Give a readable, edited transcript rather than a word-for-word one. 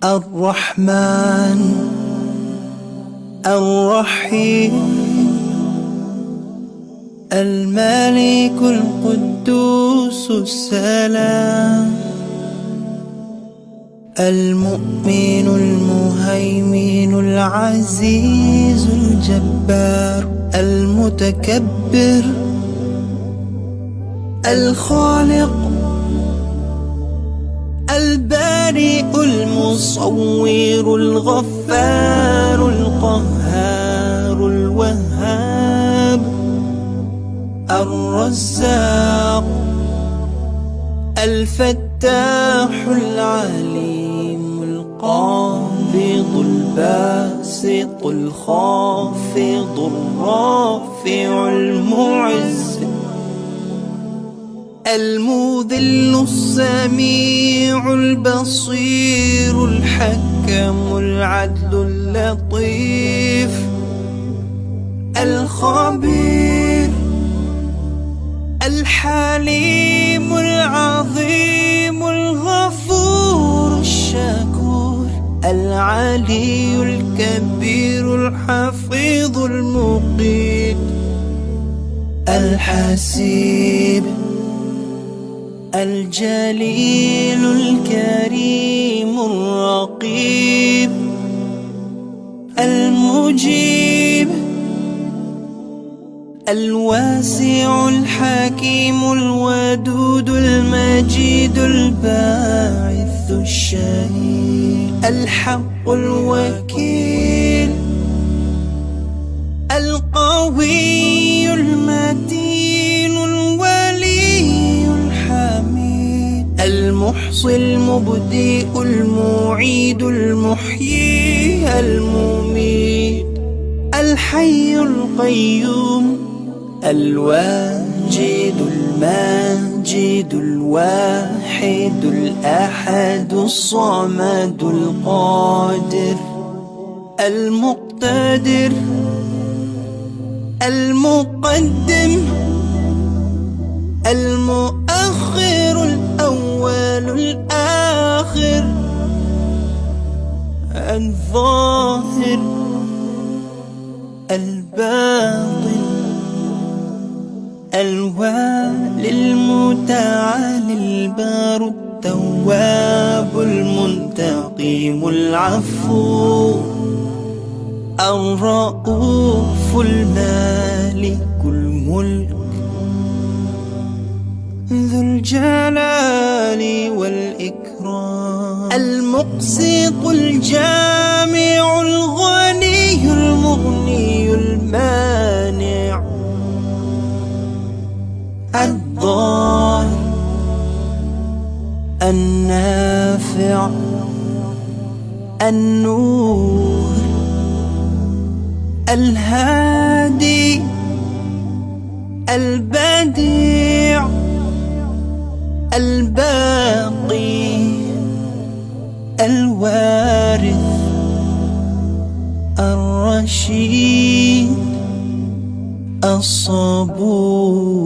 الرحمن الرحيم الملك القدوس السلام المؤمن المهيمن العزيز الجبار المتكبر الخالق البارئ المصور الغفار القهار الوهاب الرزاق الفتاح العليم القابض الباسط الخافض الرافع المعز المذل السميع البصير الحكم العدل اللطيف الخبير الحليم العظيم الغفور الشكور العلي الكبير الحفيظ المقيت الحسيب الجليل الكريم الرقيب المجيب الواسع الحكيم الودود المجيد الباعث الشهيد الحق الوكيل القوي المتين الولي الحميد المحصي المبدئ المعيد المحيي المميت الحي القيوم الواجد الماجد الواحد الأحد الصمد القادر المقتدر المقدم المؤخر الأول الآخر الظاهر الباطن الوالي المتعالي البار التواب المنتقم العفو الرؤوف المالك الملك ذو الجلال والإكرام المقسط الجامع الغني المغني المانع الضار النافع النور الهادي البديع الباقي الوارث الرشيد الصبور